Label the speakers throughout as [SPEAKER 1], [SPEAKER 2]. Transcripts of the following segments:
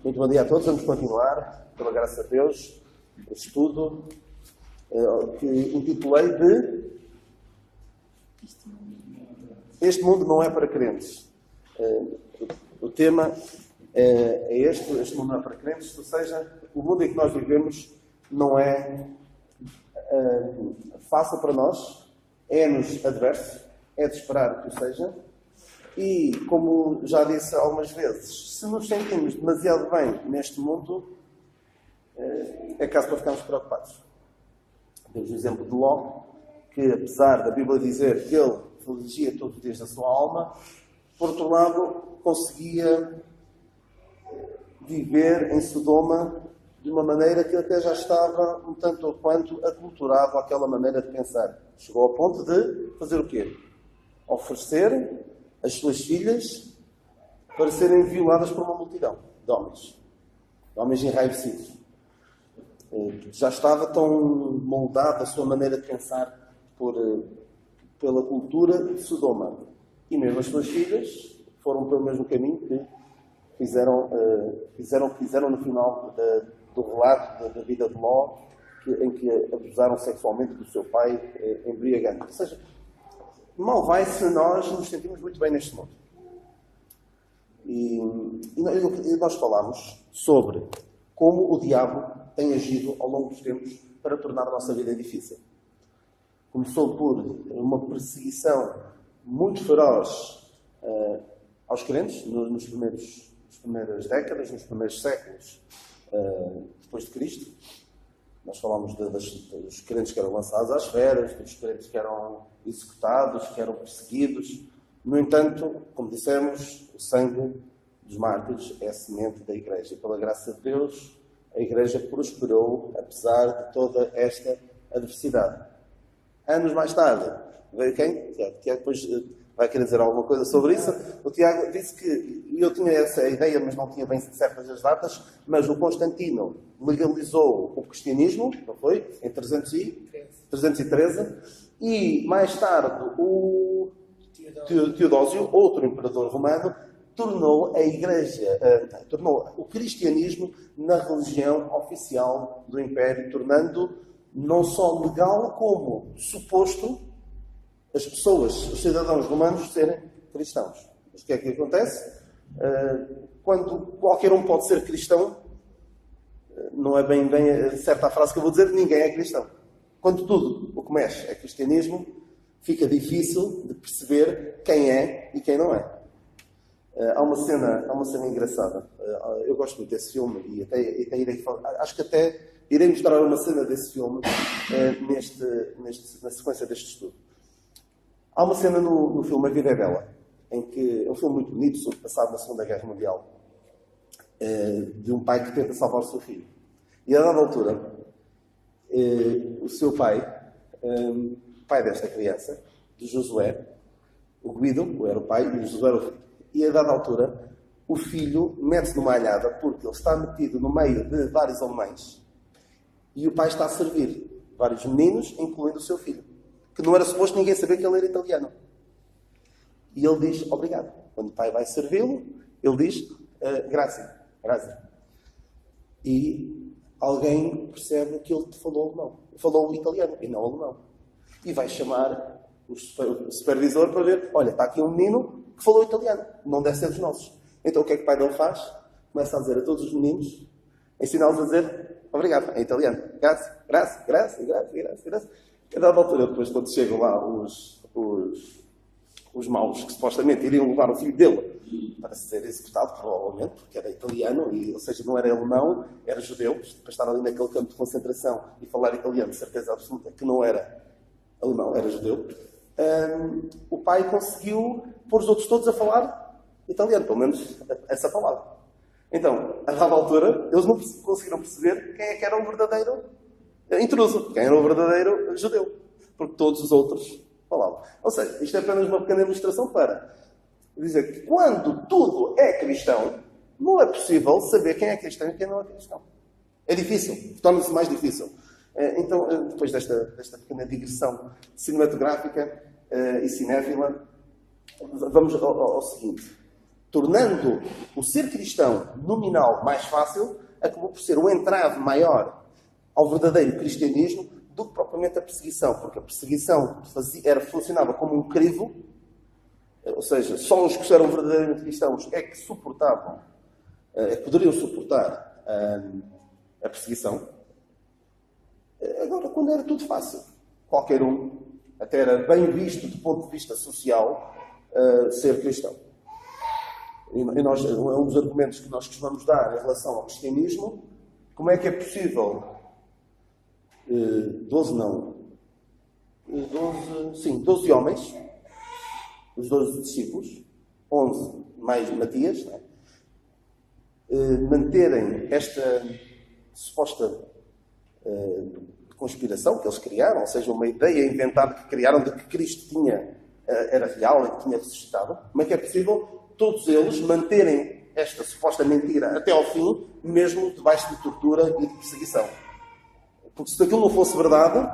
[SPEAKER 1] Muito bom dia a todos. Vamos continuar, pela graça de Deus, o estudo que intitulei de Este Mundo Não É Para Crentes. O tema é este mundo não é para crentes, ou seja, o mundo em que nós vivemos não é fácil para nós, é-nos adverso, é de esperar que o seja. E, como já disse algumas vezes, se nos sentimos demasiado bem neste mundo, é caso para ficarmos preocupados. Temos o exemplo de Ló, que apesar da Bíblia dizer que ele felicia todos os dias da sua alma, por outro lado, conseguia viver em Sodoma de uma maneira que até já estava um tanto ou quanto aculturado àquela maneira de pensar. Chegou ao ponto de fazer o quê? Oferecer as suas filhas para serem violadas por uma multidão de homens enraivecidos. Já estava tão moldada a sua maneira de pensar pela cultura de Sodoma. E mesmo as suas filhas foram pelo mesmo caminho que fizeram no final do relato da vida de Ló, em que abusaram sexualmente do seu pai embriagante. Ou seja, mal vai se nós nos sentimos muito bem neste mundo. E nós falamos sobre como o diabo tem agido ao longo dos tempos para tornar a nossa vida difícil. Começou por uma perseguição muito feroz aos crentes nas primeiras décadas, nos primeiros séculos depois de Cristo. Nós falamos dos crentes que eram lançados às feras, dos crentes que eram executados, que eram perseguidos. No entanto, como dissemos, o sangue dos mártires é a semente da Igreja. E pela graça de Deus, a Igreja prosperou, apesar de toda esta adversidade. Anos mais tarde, veio quem? Tiago depois vai querer dizer alguma coisa sobre isso. O Tiago disse que, eu tinha essa ideia, mas não tinha bem certas as datas, mas o Constantino legalizou o cristianismo, não foi? Em 313. E mais tarde o Teodósio, outro imperador romano, tornou a Igreja, tornou o cristianismo na religião oficial do Império, tornando não só legal como suposto as pessoas, os cidadãos romanos, serem cristãos. Mas o que é que acontece? Quando qualquer um pode ser cristão, não é bem certa a frase que eu vou dizer, ninguém é cristão. Quando tudo o que mexe é cristianismo, fica difícil de perceber quem é e quem não é. Há uma cena engraçada. Eu gosto muito desse filme e até irei falar, acho que até irei mostrar uma cena desse filme na sequência deste estudo. Há uma cena no filme A Vida é Bela, em que é um filme muito bonito, passado na Segunda Guerra Mundial, de um pai que tenta salvar o seu filho. E a dada altura, o seu pai, pai desta criança, de Josué, o Guido era o pai e o Josué era o filho. E a dada altura, o filho mete-se numa alhada porque ele está metido no meio de vários alemães e o pai está a servir vários meninos, incluindo o seu filho, que não era suposto ninguém saber que ele era italiano. E ele diz obrigado. Quando o pai vai servi-lo, ele diz grazie. E alguém percebe que ele falou alemão. Falou italiano e não alemão. E vai chamar o supervisor para ver, olha, está aqui um menino que falou italiano, não deve ser dos nossos. Então o que é que o pai dele faz? Começa a dizer a todos os meninos, ensiná-los a dizer obrigado, em italiano. Grazie. A dada altura, depois, quando chegam lá os maus, que supostamente iriam levar o filho dele para ser executado, provavelmente, porque era italiano, ou seja, não era alemão, era judeu, para estar ali naquele campo de concentração e falar italiano, de certeza absoluta que não era alemão, era judeu. O pai conseguiu pôr os outros todos a falar italiano, pelo menos essa palavra. Então, a dada altura, eles não conseguiram perceber quem é que era o verdadeiro intruso, quem era o verdadeiro judeu, porque todos os outros falavam. Ou seja, isto é apenas uma pequena ilustração para dizer que quando tudo é cristão, não é possível saber quem é cristão e quem não é cristão. É difícil, torna-se mais difícil. Então, depois desta pequena digressão cinematográfica e cinéfila, vamos ao seguinte. tornando o ser cristão nominal mais fácil, acabou por ser um entrave maior ao verdadeiro cristianismo do que propriamente a perseguição, porque a perseguição funcionava como um crivo, ou seja, só os que eram verdadeiramente cristãos é que suportavam, é que poderiam suportar a perseguição. Agora, quando era tudo fácil, qualquer um, até era bem visto do ponto de vista social, ser cristão. E nós, é um dos argumentos que nós costumamos dar em relação ao cristianismo. Como é que é possível 12 homens, os 12 discípulos, 11 mais Matias, não é? Manterem esta suposta conspiração que eles criaram, ou seja, uma ideia inventada que criaram de que Cristo era real e que tinha ressuscitado. Como é que é possível todos eles manterem esta suposta mentira até ao fim, mesmo debaixo de tortura e de perseguição? Porque se aquilo não fosse verdade,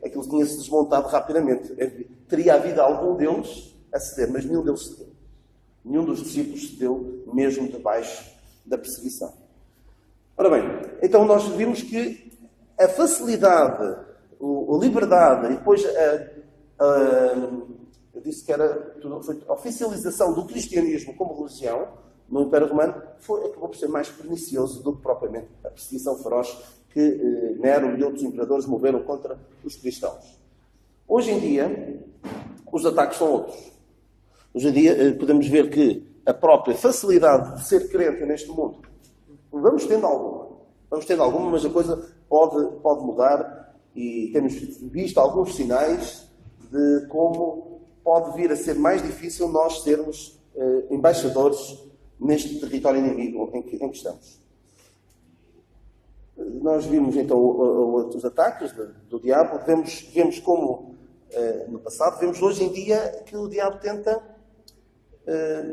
[SPEAKER 1] aquilo tinha-se desmontado rapidamente. Teria havido algum deles a ceder, mas nenhum deles cedeu. Nenhum dos discípulos cedeu, mesmo debaixo da perseguição. Ora bem, então nós vimos que a facilidade, a liberdade e depois eu disse que foi a oficialização do cristianismo como religião no Império Romano acabou por ser mais pernicioso do que propriamente a perseguição feroz que Nero e outros imperadores moveram contra os cristãos. Hoje em dia, os ataques são outros. Hoje em dia, podemos ver que a própria facilidade de ser crente neste mundo, vamos tendo alguma, mas a coisa pode mudar e temos visto alguns sinais de como pode vir a ser mais difícil nós sermos embaixadores neste território inimigo em que estamos. Nós vimos então os ataques do diabo, vemos como no passado, vemos hoje em dia que o diabo tenta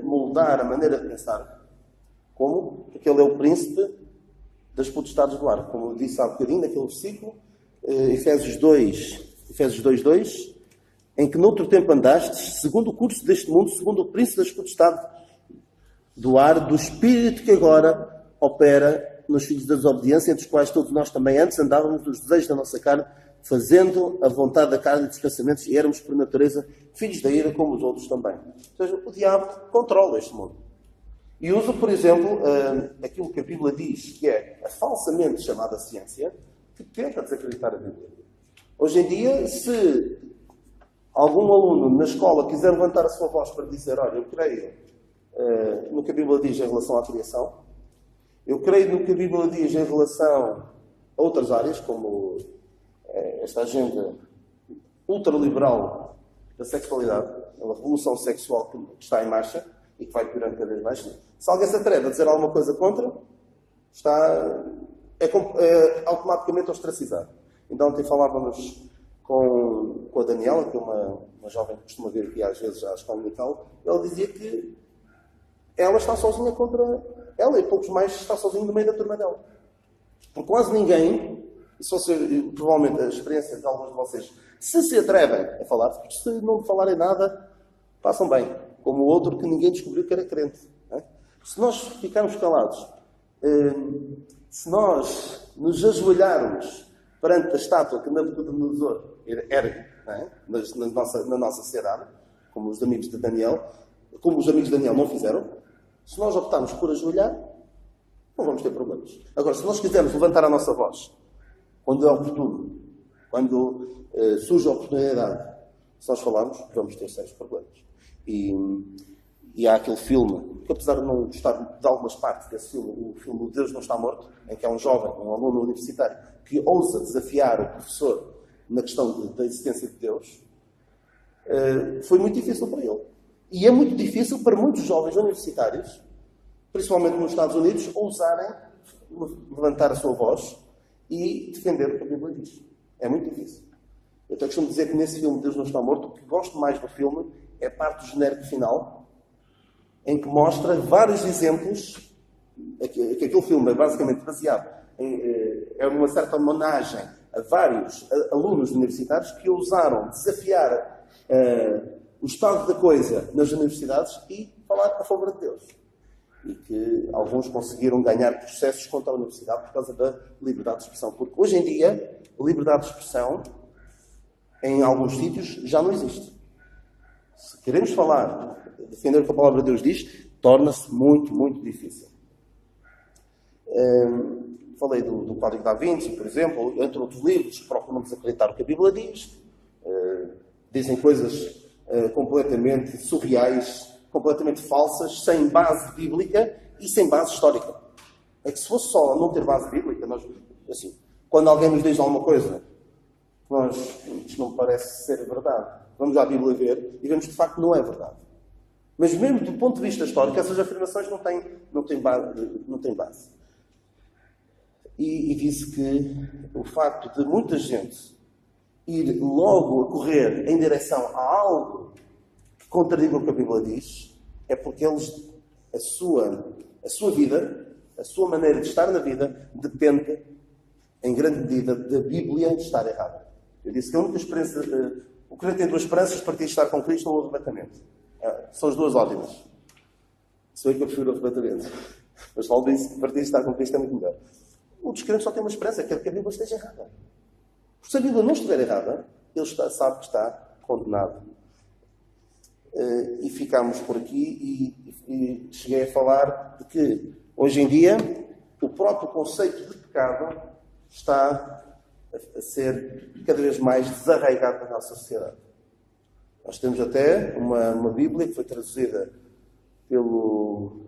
[SPEAKER 1] moldar a maneira de pensar, como que ele é o príncipe das potestades do ar, como eu disse há bocadinho naquele versículo, Efésios 2:2, em que noutro tempo andastes, segundo o curso deste mundo, segundo o príncipe das potestades do ar, do espírito que agora opera nos filhos da desobediência, entre os quais todos nós também antes andávamos nos desejos da nossa carne, fazendo a vontade da carne e dos pensamentos, e éramos por natureza filhos da ira como os outros também. Ou seja, o diabo controla este mundo. E usa, por exemplo, aquilo que a Bíblia diz, que é a falsamente chamada ciência, que tenta desacreditar a Bíblia. Hoje em dia, se algum aluno na escola quiser levantar a sua voz para dizer, olha, eu creio no que a Bíblia diz em relação à criação, eu creio no que a Bíblia diz em relação a outras áreas, como esta agenda ultraliberal da sexualidade, a revolução sexual que está em marcha e que vai piorando cada vez mais. Se alguém se atreve a dizer alguma coisa contra, é automaticamente ostracizado. Então, ontem falávamos com a Daniela, que é uma jovem que costuma vir aqui às vezes à escola local. Ela dizia que ela está sozinha contra ela e poucos mais está sozinho no meio da turma dela. Por quase ninguém, e só provavelmente a experiência de alguns de vocês, se atrevem a falar, porque se não falarem nada, passam bem. Como o outro que ninguém descobriu que era crente. Não é? Se nós ficarmos calados, se nós nos ajoelharmos perante a estátua que Nabucodonosor ergue, é? na nossa sociedade, como os amigos de Daniel não fizeram, se nós optarmos por ajoelhar, não vamos ter problemas. Agora, se nós quisermos levantar a nossa voz, quando é oportuno, quando surge a oportunidade, se nós falarmos, vamos ter sérios problemas. E há aquele filme, que apesar de não gostar de algumas partes desse filme, o filme Deus Não Está Morto, em que há um jovem, um aluno universitário, que ousa desafiar o professor na questão da existência de Deus, foi muito difícil para ele. E é muito difícil para muitos jovens universitários, principalmente nos Estados Unidos, ousarem levantar a sua voz e defender o que a Bíblia diz. É muito difícil. Eu até costumo dizer que nesse filme Deus Não Está Morto, o que gosto mais do filme é a parte do genérico final, em que mostra vários exemplos, que aquele filme é basicamente baseado é uma certa homenagem a vários alunos universitários que ousaram desafiar o estado da coisa nas universidades e falar a favor de Deus. E que alguns conseguiram ganhar processos contra a universidade por causa da liberdade de expressão. Porque hoje em dia, a liberdade de expressão, em alguns sítios, já não existe. Se queremos falar, defender o que a palavra de Deus diz, torna-se muito, muito difícil. Falei do Código da Vinci, por exemplo, entre outros livros, procuram desacreditar o que a Bíblia diz, dizem coisas completamente surreais, completamente falsas, sem base bíblica e sem base histórica. É que se fosse só não ter base bíblica, nós, assim, quando alguém nos diz alguma coisa, isto não parece ser verdade. Vamos à Bíblia ver e vemos que de facto não é verdade. Mas mesmo do ponto de vista histórico, essas afirmações não têm base. E disse que o facto de muita gente ir logo a correr em direção a algo que contradiga o que a Bíblia diz, é porque eles, a sua vida, a sua maneira de estar na vida, depende, em grande medida, da Bíblia estar errada. Eu disse que a única experiência, o crente tem duas esperanças, partir de estar com Cristo ou o arrebatamento. São as duas ótimas. Sou eu que eu prefiro o arrebatamento. Mas falo disso, que partir de estar com Cristo é muito melhor. O descrente só tem uma esperança, que é que a Bíblia esteja errada. Porque se a Bíblia não estiver errada, ele sabe que está condenado. E ficámos por aqui e cheguei a falar de que, hoje em dia, o próprio conceito de pecado está a ser cada vez mais desarraigado na nossa sociedade. Nós temos até uma Bíblia que foi traduzida pelo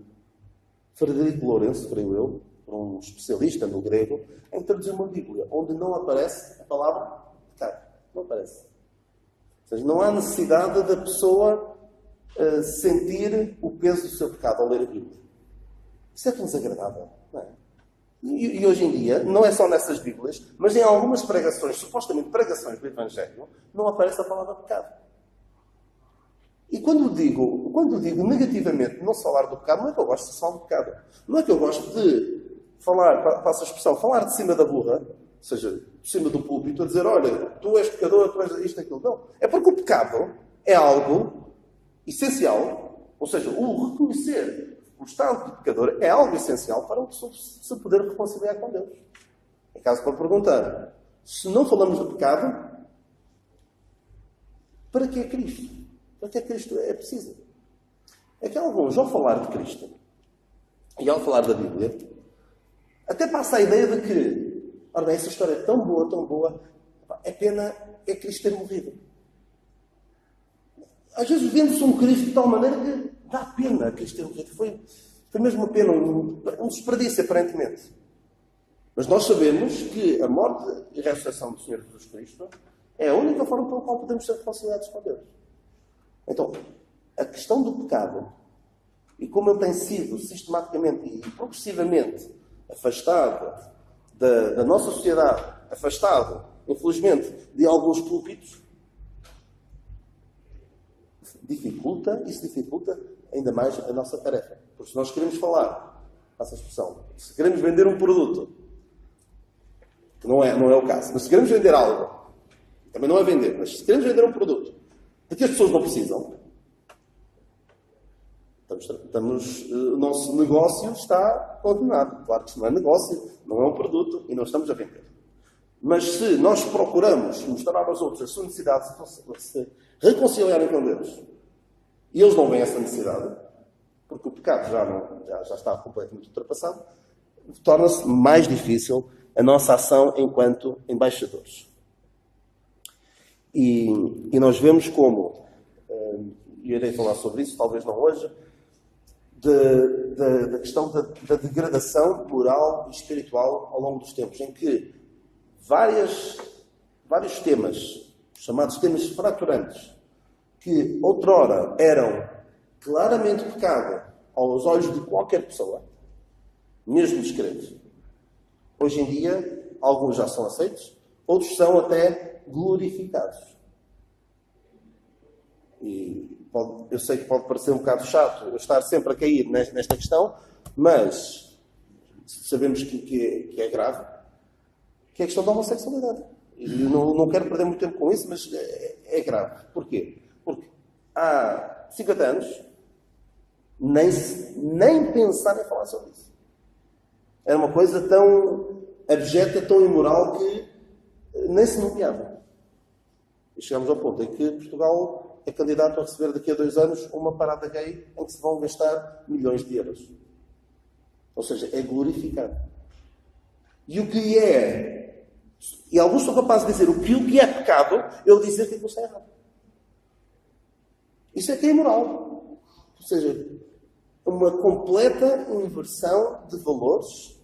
[SPEAKER 1] Frederico Lourenço, creio eu, um especialista no grego, em traduzir uma Bíblia onde não aparece a palavra pecado. Não aparece. Ou seja, não há necessidade da pessoa sentir o peso do seu pecado ao ler a Bíblia. Isso é tão desagradável, não é? E hoje em dia, não é só nessas Bíblias, mas em algumas pregações, supostamente pregações do Evangelho, não aparece a palavra pecado. E quando digo negativamente não se falar do pecado, não é que eu gosto de falar do pecado. Não é que eu gosto de falar, passa a expressão, falar de cima da burra, ou seja, de cima do púlpito, a dizer, olha, tu és pecador, tu és isto, aquilo. Não. É porque o pecado é algo essencial, ou seja, o reconhecer o estado de pecador é algo essencial para uma pessoa se poder reconciliar com Deus. É caso para perguntar, se não falamos do pecado, para que é Cristo? Para que é Cristo é preciso? É que alguns, ao falar de Cristo e ao falar da Bíblia, até passa a ideia de que, ora bem, essa história é tão boa, é pena é Cristo ter morrido. Às vezes vende-se um Cristo de tal maneira que dá pena Cristo ter morrido. Foi mesmo uma pena, um desperdício, aparentemente. Mas nós sabemos que a morte e a ressurreição do Senhor Jesus Cristo é a única forma pela qual podemos ser reconciliados com Deus. Então, a questão do pecado, e como ele tem sido sistematicamente e progressivamente afastado da nossa sociedade, afastado, infelizmente, de alguns púlpitos, isso dificulta ainda mais a nossa tarefa. Porque se nós queremos falar, essa expressão, se queremos vender um produto, que não é o caso, mas se queremos vender algo, também não é vender, mas se queremos vender um produto de que as pessoas não precisam, o nosso negócio está condenado. Claro que isto não é negócio, não é um produto e não estamos a vender. Mas se nós procuramos mostrar aos outros a sua necessidade de se reconciliarem com Deus e eles não veem essa necessidade, porque o pecado já está completamente ultrapassado, torna-se mais difícil a nossa ação enquanto embaixadores. E nós vemos como, e irei falar sobre isso, talvez não hoje, da questão da degradação moral e espiritual ao longo dos tempos, em que vários temas, chamados temas fraturantes, que outrora eram claramente pecado aos olhos de qualquer pessoa, mesmo dos crentes, hoje em dia, alguns já são aceitos, outros são até glorificados. E eu sei que pode parecer um bocado chato eu estar sempre a cair nesta questão, mas sabemos que é grave, que é a questão da homossexualidade. E não quero perder muito tempo com isso, mas é grave. Porquê? Porque há 50 anos Nem pensar em falar sobre isso. Era uma coisa tão abjeta, tão imoral, que nem se nomeava. E chegamos ao ponto em que Portugal é candidato a receber daqui a 2 anos uma parada gay em que se vão gastar milhões de euros. Ou seja, é glorificado. E o que é... E alguns são capazes de dizer o que é pecado, ele dizer que aquilo está errado. Isso é que é imoral. Ou seja, uma completa inversão de valores,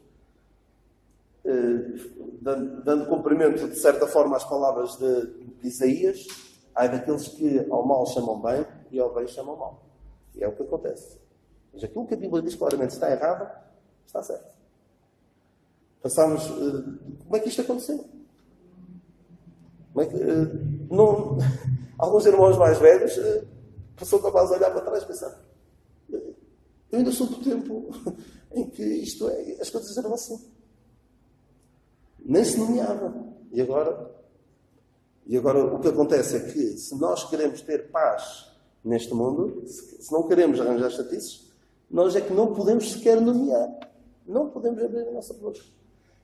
[SPEAKER 1] dando cumprimento, de certa forma, às palavras de Isaías: ai daqueles que ao mal chamam bem e ao bem chamam mal. E é o que acontece. Mas aquilo que a Bíblia diz claramente está errado, está certo. Passámos... como é que isto aconteceu? Como é que... alguns irmãos mais velhos são capazes de olhar para trás e pensar: eu ainda sou do tempo em que as coisas eram assim. Nem se nomeava. E agora o que acontece é que, se nós queremos ter paz neste mundo, se não queremos arranjar chatices, nós é que não podemos sequer nomear. Não podemos abrir a nossa boca.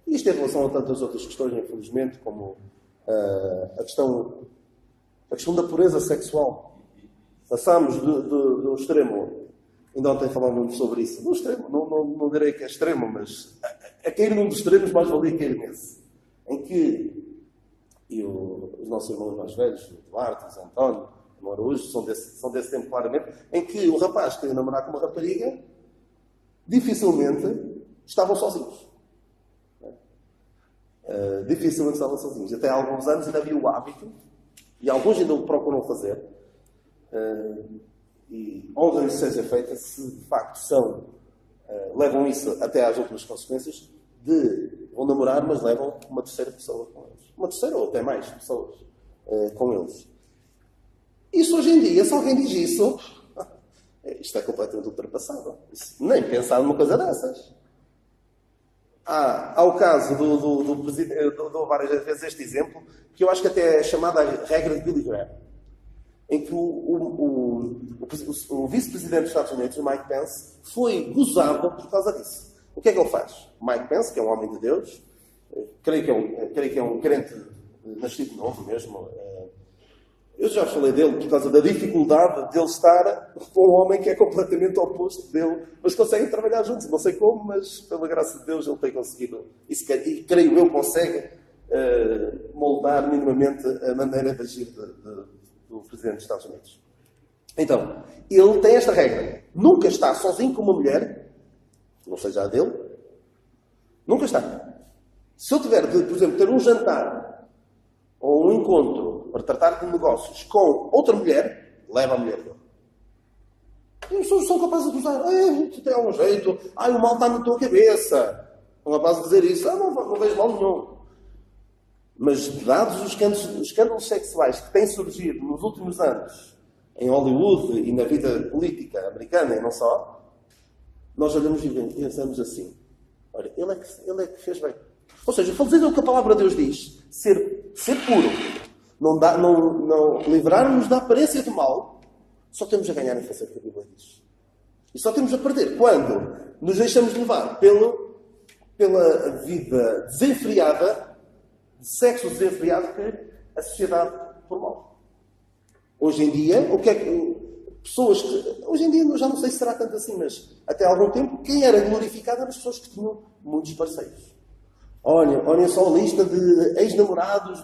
[SPEAKER 1] E isto em relação a tantas outras questões, infelizmente, como a questão da pureza sexual. Passámos do extremo, ainda ontem falávamos sobre isso, do extremo, não direi que é extremo, mas a cair num dos extremos mais valia cair nesse. Em que os nossos irmãos mais velhos, o Duarte, o António, o Araújo, são desse tempo claramente, em que o rapaz que queria namorar com uma rapariga, dificilmente estavam sozinhos. Dificilmente estavam sozinhos. Até há alguns anos ainda havia o hábito, e alguns ainda o procuram fazer, e honra isso seja feita, se de facto levam isso até às últimas consequências, vão namorar, mas levam uma terceira pessoa com eles. Uma terceira ou até mais pessoas com eles. Isso hoje em dia, se alguém diz isso, isto é completamente ultrapassado. Nem pensar numa coisa dessas. Há o caso do presidente, eu dou várias vezes este exemplo, que eu acho que até é chamada a regra de Billy Graham, em que o vice-presidente dos Estados Unidos, o Mike Pence, foi gozado por causa disso. O que é que ele faz? O Mike Pence, que é um homem de Deus, creio que é um crente nascido novo mesmo. Eu já falei dele por causa da dificuldade de ele estar com um homem que é completamente oposto dele, mas conseguem trabalhar juntos. Não sei como, mas pela graça de Deus ele tem conseguido. E creio eu consegue moldar minimamente a maneira de agir do Presidente dos Estados Unidos. Então, ele tem esta regra: nunca está sozinho com uma mulher, não seja a dele, nunca está. Se eu tiver de, por exemplo, ter um jantar ou um encontro para tratar de negócios com outra mulher, leva a mulher dele. E as pessoas são capazes de usar: tu tem algum jeito, o mal está na tua cabeça. São capazes de dizer isso: não vejo mal nenhum. Mas, dados os escândalos sexuais que têm surgido nos últimos anos em Hollywood e na vida política americana e não só, nós olhamos e pensamos assim: olha, ele é que fez bem. Ou seja, fazer o que a palavra de Deus diz, ser puro, não livrarmos da aparência do mal, só temos a ganhar em fazer o que a Bíblia diz. E só temos a perder quando nos deixamos levar pela vida desenfreada, de sexo desenfreado que a sociedade promove. Hoje em dia, hoje em dia já não sei se será tanto assim, mas até há algum tempo, quem era glorificado eram as pessoas que tinham muitos parceiros. Olhem só a lista de ex-namorados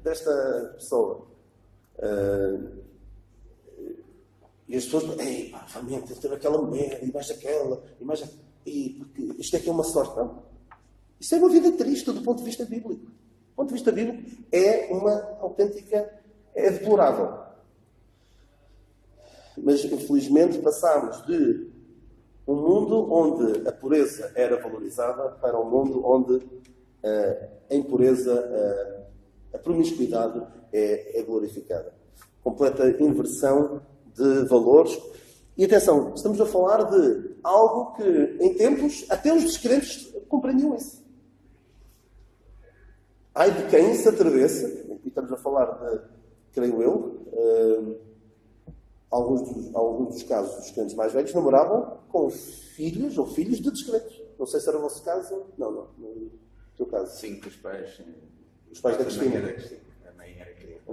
[SPEAKER 1] desta pessoa. E as pessoas, realmente, teve aquela mulher, e mais aquela, porque isto é que é uma sorte. Não. Isso é uma vida triste do ponto de vista bíblico. Do ponto de vista bíblico, é uma autêntica... é deplorável. Mas, infelizmente, passámos de um mundo onde a pureza era valorizada para um mundo onde a impureza, a promiscuidade é glorificada. Completa inversão de valores. E atenção, estamos a falar de algo que, em tempos, até os descrentes compreendiam isso. Ai de quem se atrevesse, e estamos a falar de, creio eu, alguns dos casos dos crentes mais velhos namoravam com filhos ou filhos de descrentes. Não sei se era o vosso caso. Não, no teu caso.
[SPEAKER 2] Sim, que os pais.
[SPEAKER 1] Os pais da Cristina.
[SPEAKER 2] A mãe era criança.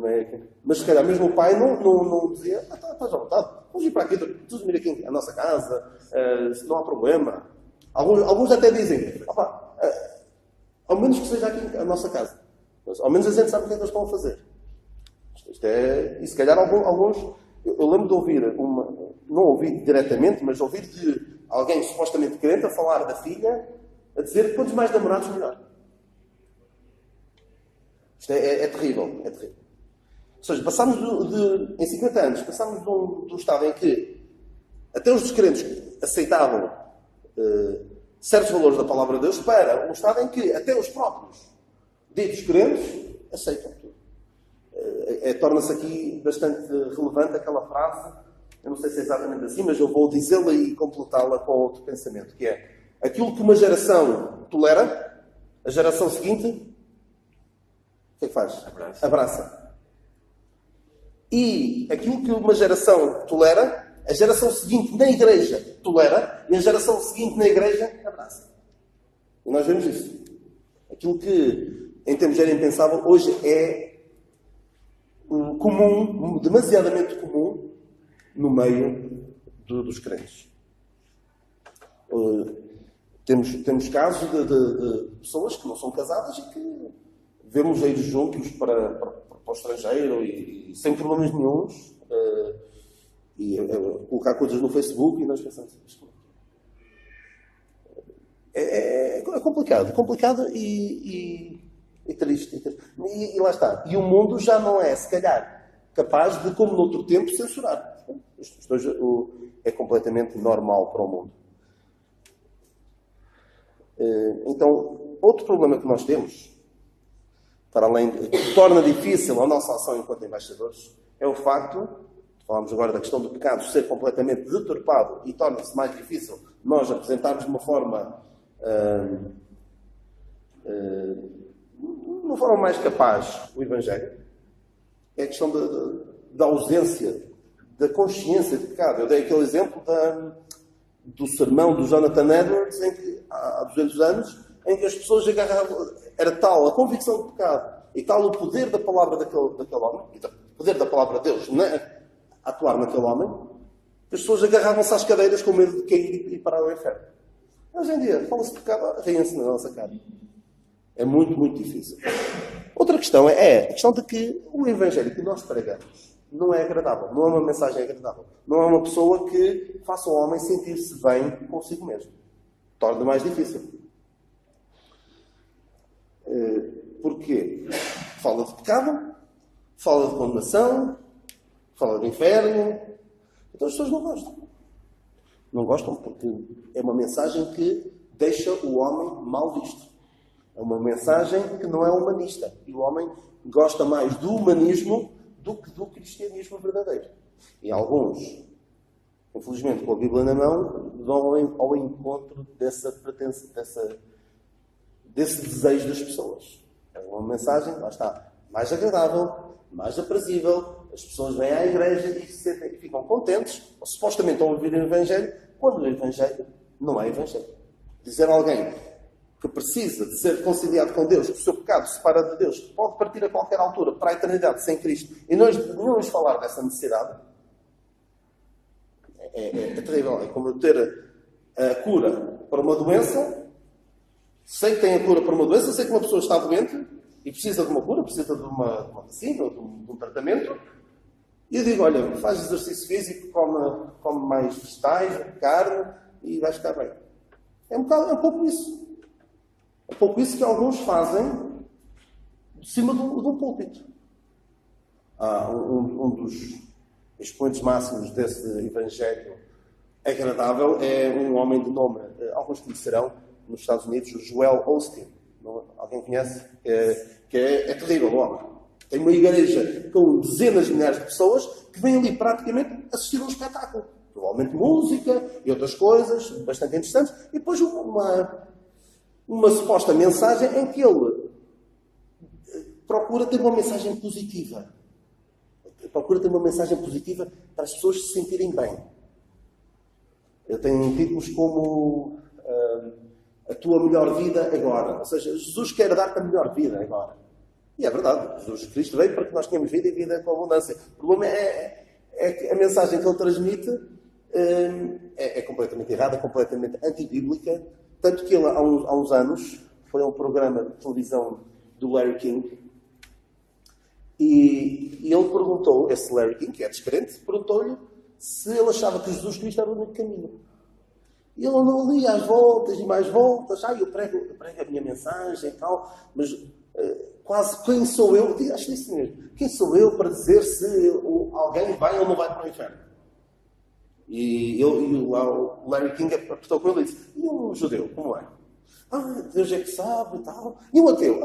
[SPEAKER 1] Mas se calhar mesmo o pai não dizia, estás à vontade, vamos ir para aqui, tu vir aqui à nossa casa, não há problema. Alguns até dizem, ao menos que seja aqui a nossa casa. Mas ao menos a gente sabe o que é que eles estão a fazer. E se calhar alguns, eu lembro de ouvir, não ouvi diretamente, mas ouvi de alguém supostamente crente a falar da filha, a dizer quantos mais namorados melhor. Isto é terrível, é terrível. Ou seja, passámos em 50 anos, passámos de um estado em que até os descrentes aceitavam certos valores da palavra de Deus para um estado em que até os próprios ditos crentes aceitam tudo. Torna-se aqui bastante relevante aquela frase, eu não sei se é exatamente assim, mas eu vou dizê-la e completá-la com outro pensamento, que é aquilo que uma geração tolera, a geração seguinte, o que é que faz? Abraça. E aquilo que uma geração tolera, a geração seguinte na igreja tolera, e a geração seguinte na igreja abraça. E nós vemos isso. Aquilo que em tempos era impensável, hoje é comum, demasiadamente comum, no meio dos crentes. Temos casos de pessoas que não são casadas e que vemos ir juntos para o estrangeiro e sem problemas nenhuns, colocar coisas no Facebook e nós pensamos isto. É complicado e triste. E lá está. E o mundo já não é, se calhar, capaz de, como noutro tempo, censurar. Isto hoje é completamente normal para o mundo. Então, outro problema que nós temos, para além de que torna difícil a nossa ação enquanto embaixadores, é o facto, falámos agora da questão do pecado ser completamente deturpado e torna-se mais difícil nós apresentarmos de uma forma mais capaz o Evangelho. É a questão da ausência da consciência de pecado. Eu dei aquele exemplo do sermão do Jonathan Edwards, em que, há 200 anos, em que as pessoas agarravam, era tal a convicção de pecado e tal o poder da palavra daquele homem, e o poder da palavra de Deus a atuar naquele homem, que as pessoas agarravam-se às cadeiras com medo de cair e parar no inferno. Hoje em dia, fala-se de pecado, riem-se na nossa cara. É muito, muito difícil. Outra questão é a questão de que o Evangelho que nós pregamos não é agradável, não é uma mensagem agradável. Não é uma pessoa que faça o homem sentir-se bem consigo mesmo. Torna mais difícil. Porquê? Fala de pecado, fala de condenação, fala de inferno. Então as pessoas não gostam. Não gostam porque é uma mensagem que deixa o homem mal visto. É uma mensagem que não é humanista. E o homem gosta mais do humanismo do que do cristianismo verdadeiro. E alguns, infelizmente, com a Bíblia na mão, vão ao encontro desse desejo das pessoas. É uma mensagem, lá está, mais agradável, mais aprazível. As pessoas vêm à igreja e ficam contentes, ou supostamente estão a ouvir o Evangelho, quando o Evangelho não é Evangelho. Dizer a alguém que precisa de ser reconciliado com Deus, que o seu pecado se separa de Deus, pode partir a qualquer altura para a eternidade sem Cristo, e nós devemos falar dessa necessidade, é terrível. É como eu ter a cura para uma doença, sei que tem a cura para uma doença, sei que uma pessoa está doente e precisa de uma cura, precisa de uma vacina ou de um tratamento, e eu digo, olha, faz exercício físico, come mais vegetais, carne, e vais ficar bem. É um pouco isso. É um pouco isso que alguns fazem de cima de um púlpito. Um dos expoentes máximos desse Evangelho agradável é um homem de nome, alguns conhecerão, nos Estados Unidos, o Joel Osteen. Alguém conhece? Que é terrível, o homem. Tem uma igreja com dezenas de milhares de pessoas que vêm ali praticamente assistir a um espetáculo. Provavelmente música e outras coisas bastante interessantes. E depois uma suposta mensagem em que ele procura ter uma mensagem positiva. procura ter uma mensagem positiva para as pessoas se sentirem bem. Eu tenho títulos como a tua melhor vida agora. Ou seja, Jesus quer dar-te a melhor vida agora. E é verdade, Jesus Cristo veio para que nós tenhamos vida e vida com abundância. O problema é que a mensagem que ele transmite é completamente errada, completamente antibíblica. Tanto que ele, há uns anos, foi a um programa de televisão do Larry King, e ele perguntou, esse Larry King, que é descrente, perguntou-lhe se ele achava que Jesus Cristo era o único caminho. E ele andou ali às voltas e mais voltas. Eu prego a minha mensagem e tal, mas quase, quem sou eu? Acho isso mesmo. Quem sou eu para dizer se alguém vai ou não vai para o inferno? E o Larry King apertou com ele e disse: e um judeu, como é? Deus é que sabe e tal. E um ateu?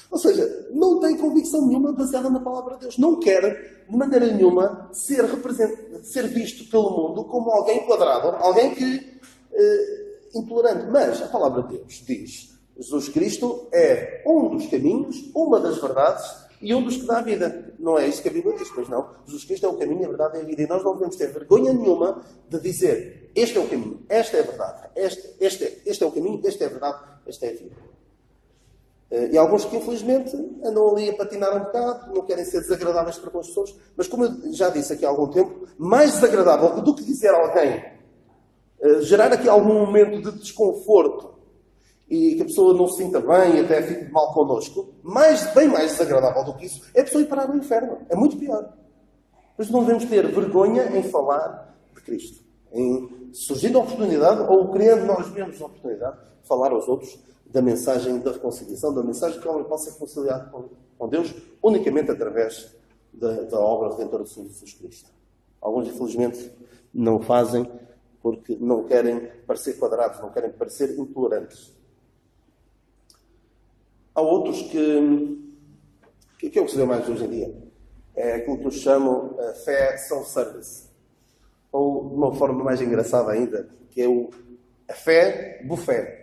[SPEAKER 1] Ou seja, não tem convicção nenhuma baseada na palavra de Deus. Não quer, de maneira nenhuma, ser visto pelo mundo como alguém quadrado, alguém que intolerante. Mas a palavra de Deus diz: Jesus Cristo é um dos caminhos, uma das verdades e um dos que dá a vida. Não é isso que a Bíblia diz, pois não. Jesus Cristo é o caminho, a verdade e a vida. E nós não devemos ter vergonha nenhuma de dizer: este é o caminho, esta é a verdade, este é o caminho, esta é a verdade, esta é a vida. E alguns que, infelizmente, andam ali a patinar um bocado, não querem ser desagradáveis para com as pessoas, mas como eu já disse aqui há algum tempo, mais desagradável do que dizer a alguém, gerar aqui algum momento de desconforto e que a pessoa não se sinta bem e até fique mal connosco, bem mais desagradável do que isso, é a pessoa ir parar no inferno. É muito pior. Por isso não devemos ter vergonha em falar de Cristo. Em surgindo a oportunidade, ou criando nós mesmos a oportunidade, de falar aos outros da mensagem da reconciliação, da mensagem que o homem possa ser reconciliado com Deus, unicamente através da obra redentora de Jesus Cristo. Alguns, infelizmente, não o fazem porque não querem parecer quadrados, não querem parecer intolerantes. Há outros que é o que se vê mais hoje em dia. É aquilo que eu chamo a fé self-service. Ou, de uma forma mais engraçada ainda, que é a fé buffet.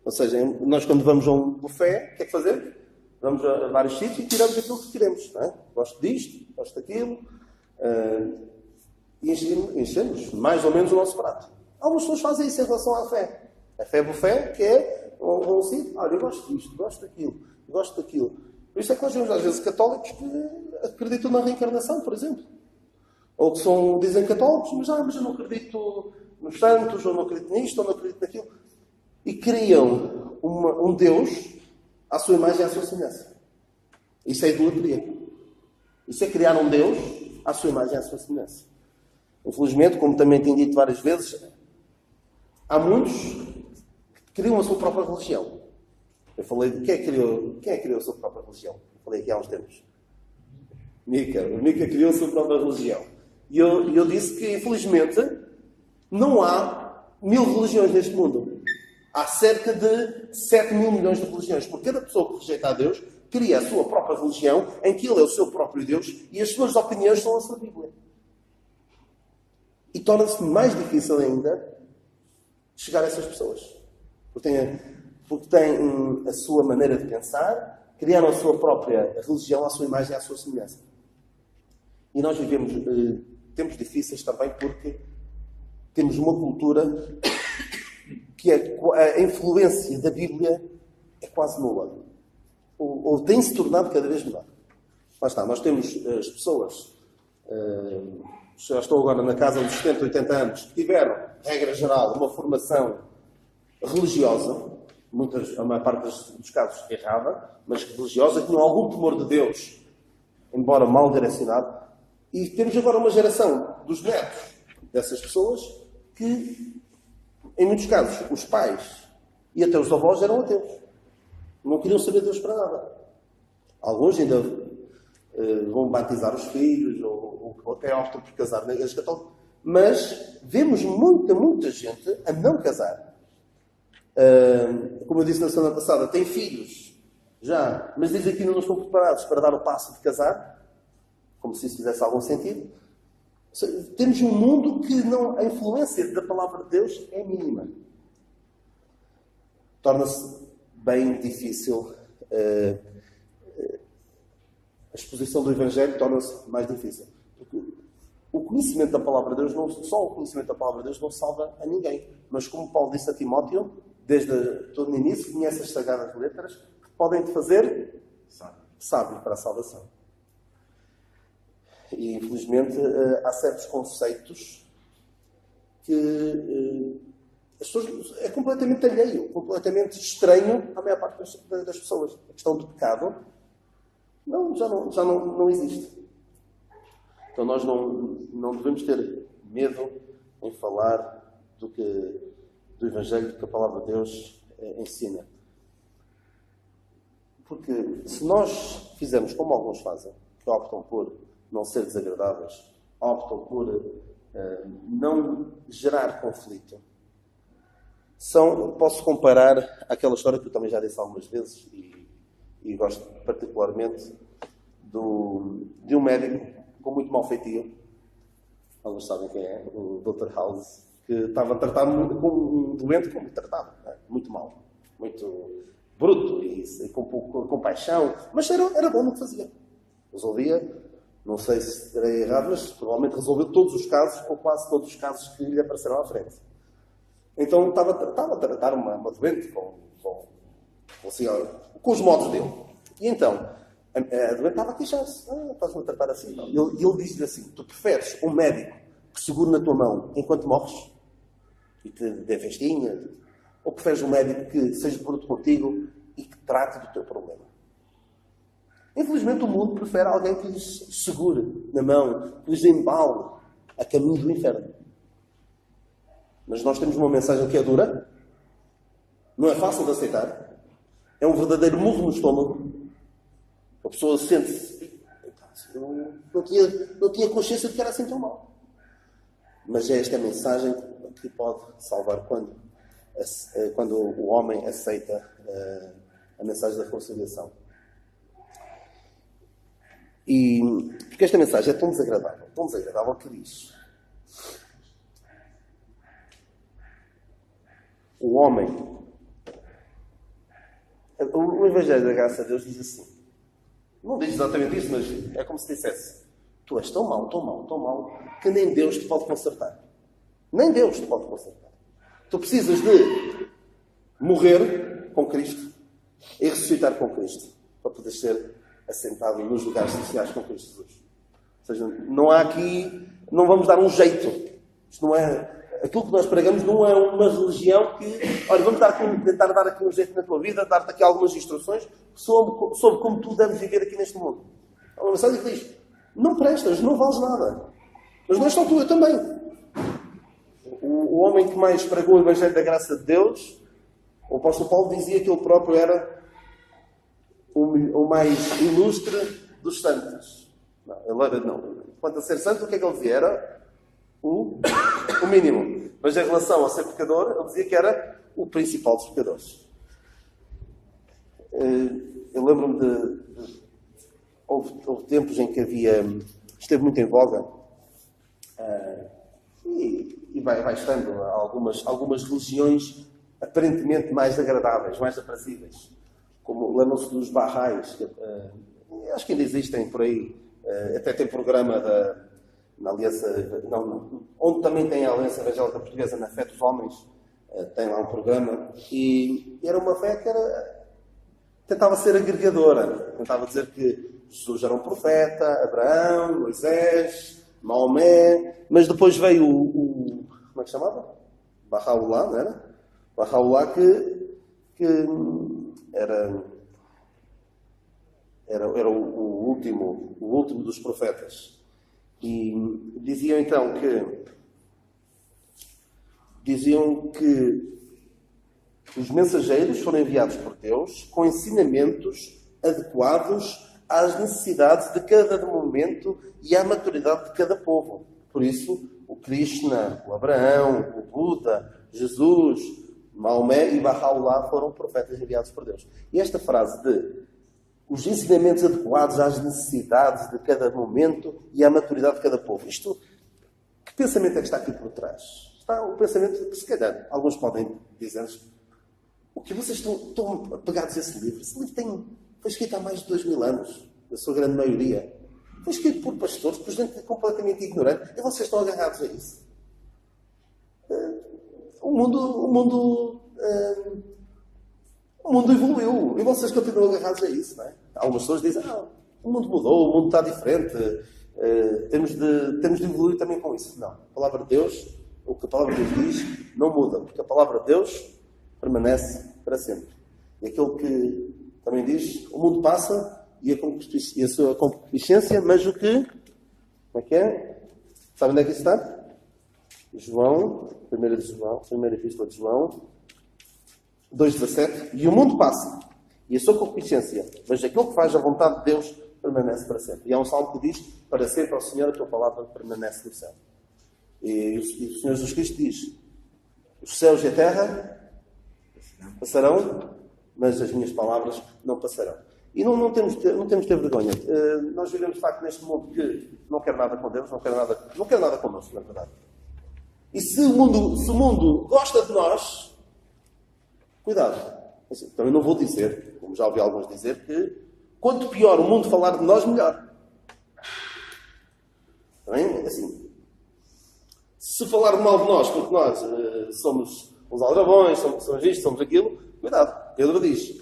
[SPEAKER 1] Ou seja, nós quando vamos a um buffet, o que é que fazemos? Vamos a vários sítios e tiramos aquilo que queremos. Não é? Gosto disto, gosto daquilo. E enchemos mais ou menos o nosso prato. Algumas pessoas fazem isso em relação à fé. A fé buffet, que é um sítio, eu gosto disto, gosto daquilo, gosto daquilo. Por isso é que nós vemos às vezes católicos que acreditam na reencarnação, por exemplo. Ou que dizem católicos, mas eu não acredito nos santos, ou não acredito nisto, ou não acredito naquilo. E criam um Deus à sua imagem e à sua semelhança. Isso é idolatria. Isso é criar um Deus à sua imagem e à sua semelhança. Infelizmente, como também tenho dito várias vezes, há muitos que criam a sua própria religião. Eu falei de quem é que criou a sua própria religião? Falei aqui há uns tempos. Mica criou a sua própria religião. E eu disse que, infelizmente, não há 1000 religiões neste mundo. Há cerca de 7 mil milhões de religiões. Porque cada pessoa que rejeita a Deus cria a sua própria religião, em que Ele é o seu próprio Deus e as suas opiniões são a sua Bíblia. E torna-se mais difícil ainda chegar a essas pessoas. Porque têm a sua maneira de pensar, criaram a sua própria religião, à sua imagem e à sua semelhança. E nós vivemos tempos difíceis também porque temos uma cultura que a influência da Bíblia é quase nula. Ou tem-se tornado cada vez menor. Lá está, nós temos as pessoas, já estou agora na casa dos 70, 80 anos, que tiveram, regra geral, uma formação religiosa, a maior parte dos casos errada, mas religiosa, que tinham algum temor de Deus, embora mal direcionado. E temos agora uma geração dos netos dessas pessoas que, em muitos casos, os pais e até os avós eram ateus. Não queriam saber de Deus para nada. Alguns ainda vão batizar os filhos ou até optam por casar na igreja católica. Mas vemos muita gente a não casar. Como eu disse na semana passada, têm filhos já, mas dizem que ainda não estão preparados para dar o passo de casar. Como se isso fizesse algum sentido. Temos um mundo que a influência da palavra de Deus é mínima. Torna-se bem difícil a exposição do Evangelho torna-se mais difícil. Porque o conhecimento da Palavra de Deus, só o conhecimento da Palavra de Deus não salva a ninguém. Mas como Paulo disse a Timóteo, desde todo o início, conhece as sagradas letras que podem te fazer sábio para a salvação. E, infelizmente, há certos conceitos que as pessoas, é completamente alheio, completamente estranho à maior parte das pessoas. A questão do pecado já não existe. Então nós não devemos ter medo em falar do Evangelho que a Palavra de Deus ensina. Porque se nós fizermos como alguns fazem, que optam por não ser desagradáveis, optam por não gerar conflito, posso comparar àquela história que eu também já disse algumas vezes e gosto particularmente de um médico com muito mau feitio. Alguns sabem quem é, o Dr. House, que estava a tratar com um doente como tratava, muito mal, muito bruto e com pouco compaixão, mas era bom no que fazia. Resolvia, não sei se estarei errado, mas provavelmente resolveu todos os casos, ou quase todos os casos que lhe apareceram à frente. Então estava a tratar uma doente com os modos dele. E então, a doente estava a queixar-se. Estás-me a tratar assim. E ele diz-lhe assim: tu preferes um médico que segure na tua mão enquanto morres e te dê festinha? Ou preferes um médico que seja bruto contigo e que trate do teu problema? Infelizmente o mundo prefere alguém que lhes segure na mão, que lhes embale a caminho do inferno. Mas nós temos uma mensagem que é dura, não é fácil de aceitar, é um verdadeiro murro no estômago. A pessoa sente-se, eu não tinha consciência de que era assim tão mal. Mas é esta mensagem que pode salvar quando o homem aceita a mensagem da reconciliação. E porque esta mensagem é tão desagradável que diz: o homem, o Evangelho da Graça de Deus diz assim, não diz exatamente isso, mas é como se dissesse: tu és tão mau, que nem Deus te pode consertar. Nem Deus te pode consertar. Tu precisas de morrer com Cristo e ressuscitar com Cristo para poder ser assentado nos lugares celestiais com Cristo Jesus. Ou seja, não vamos dar um jeito. Isto não é, aquilo que nós pregamos não é uma religião que, olha, vamos tentar dar aqui um jeito na tua vida, dar-te aqui algumas instruções sobre como tu deves viver aqui neste mundo. É uma mensagem que diz: não prestas, não vales nada. Mas não és só tu, eu também. O homem que mais pregou o Evangelho da Graça de Deus, o apóstolo Paulo dizia que ele próprio era o mais ilustre dos santos. Quanto a ser santo, o que é que ele dizia? Era o mínimo. Mas em relação a ser pecador, ele dizia que era o principal dos pecadores. Eu lembro-me houve tempos em que esteve muito em voga, e vai estando algumas religiões aparentemente mais agradáveis, mais aprazíveis. Como lembram-se dos Bahá'ís, acho que ainda existem por aí, até tem programa na Aliança, onde também tem a Aliança Evangélica Portuguesa, na Fé dos Homens, tem lá um programa, e era uma fé que tentava ser agregadora, tentava dizer que Jesus era um profeta, Abraão, Moisés, Maomé, mas depois veio como é que chamava? Baha'u'lláh, não era? Baha'u'lláh que era o último dos profetas. E diziam que os mensageiros foram enviados por Deus com ensinamentos adequados às necessidades de cada momento e à maturidade de cada povo. Por isso, o Krishna, o Abraão, o Buda, Jesus, Maomé e Baha'u'lláh foram profetas enviados por Deus. E esta frase de os ensinamentos adequados às necessidades de cada momento e à maturidade de cada povo. Que pensamento é que está aqui por trás? Está o pensamento que, se calhar, alguns podem dizer-nos: o que vocês estão apegados a esse livro? Esse livro foi escrito há mais de 2000 anos. na sua grande maioria, foi escrito por pastores, por gente completamente ignorante, e vocês estão agarrados a isso. O mundo evoluiu, e vocês continuam agarrados a isso, não é? Algumas pessoas dizem, o mundo mudou, o mundo está diferente, temos de evoluir também com isso. Não, a palavra de Deus, o que a palavra de Deus diz, não muda, porque a palavra de Deus permanece para sempre. E aquilo que também diz, o mundo passa e a sua concupiscência, mas o que? Como é que é? Sabe onde é que isso está? João, primeira epístola de João, 2,17. E o mundo passa, e a sua concupiscência, mas aquilo que faz a vontade de Deus permanece para sempre. E há um salmo que diz, para sempre ao Senhor a tua palavra permanece no céu. E o Senhor Jesus Cristo diz, os céus e a terra passarão, mas as minhas palavras não passarão. E não temos de ter vergonha. Nós vivemos, de facto, neste mundo que não quer nada com Deus, não quer nada connosco, na verdade. E se o mundo gosta de nós, cuidado. Assim, também não vou dizer, como já ouvi alguns dizer, que quanto pior o mundo falar de nós, melhor. Também, assim, se falar mal de nós, porque nós somos os aldrabões, somos isto, somos aquilo, cuidado. Pedro diz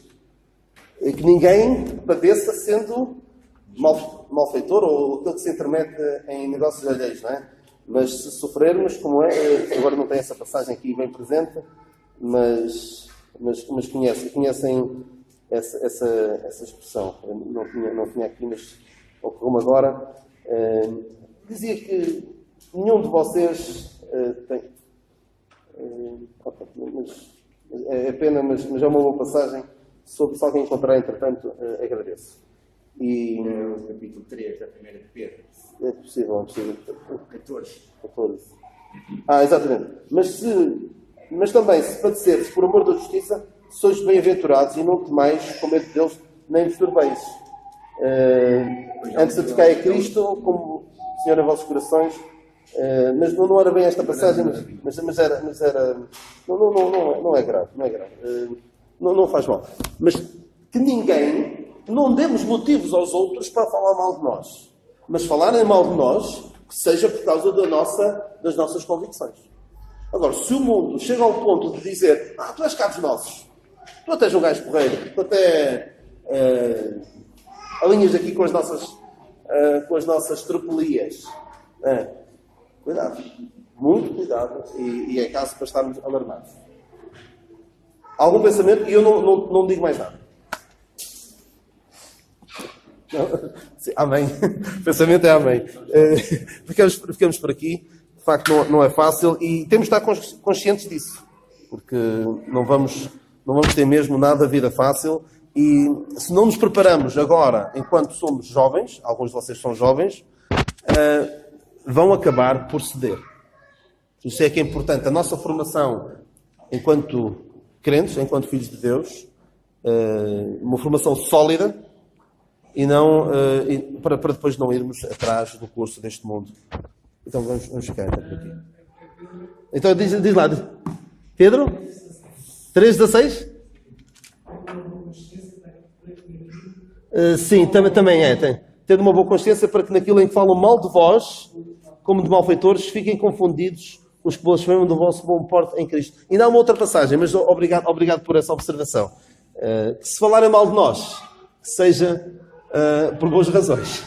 [SPEAKER 1] que ninguém padeça sendo malfeitor ou aquele que se intermete em negócios alheios, não é? Mas se sofrermos, como é, agora não tem essa passagem aqui bem presente, mas conhecem essa expressão. Não tinha aqui, mas ocorreu-me agora. Dizia que nenhum de vocês tem... é pena, mas é uma boa passagem. Se alguém encontrar, entretanto, agradeço. E...
[SPEAKER 2] É o capítulo 3 da primeira de Pedro.
[SPEAKER 1] É possível.
[SPEAKER 2] 14.
[SPEAKER 1] Exatamente. Mas também, se padeceres por amor da justiça, sois bem-aventurados e não temais com medo de Deus, nem vos turbeis. Antes acercai a Cristo, como Senhor em vossos corações. Mas não era bem esta passagem, mas era... Não é grave. Não faz mal. Mas que ninguém, não demos motivos aos outros para falar mal de nós. Mas falarem mal de nós, que seja por causa das nossas convicções. Agora, se o mundo chega ao ponto de dizer, tu és cá dos nossos, tu até és um gajo porreiro, tu até alinhas aqui com as nossas tropelias. Cuidado. Muito cuidado. E é caso para estarmos alarmados. Algum pensamento? E eu não digo mais nada. Sim, amém. O pensamento é amém. Ficamos por aqui. De facto, não é fácil. E temos de estar conscientes disso. Porque não vamos ter mesmo nada de vida fácil. E se não nos preparamos agora, enquanto somos jovens, alguns de vocês são jovens, vão acabar por ceder. Isso é que é importante. A nossa formação enquanto crentes, enquanto filhos de Deus, uma formação sólida e não para depois não irmos atrás do curso deste mundo. Então vamos ficar então por aqui. Então diz lá, Pedro 3,16? Sim, também é. Tendo uma boa consciência para que naquilo em que falam mal de vós, como de malfeitores, fiquem confundidos os que blasfemam do vosso bom porte em Cristo. E ainda há uma outra passagem, mas obrigado por essa observação. Que se falarem mal de nós, que seja por boas razões.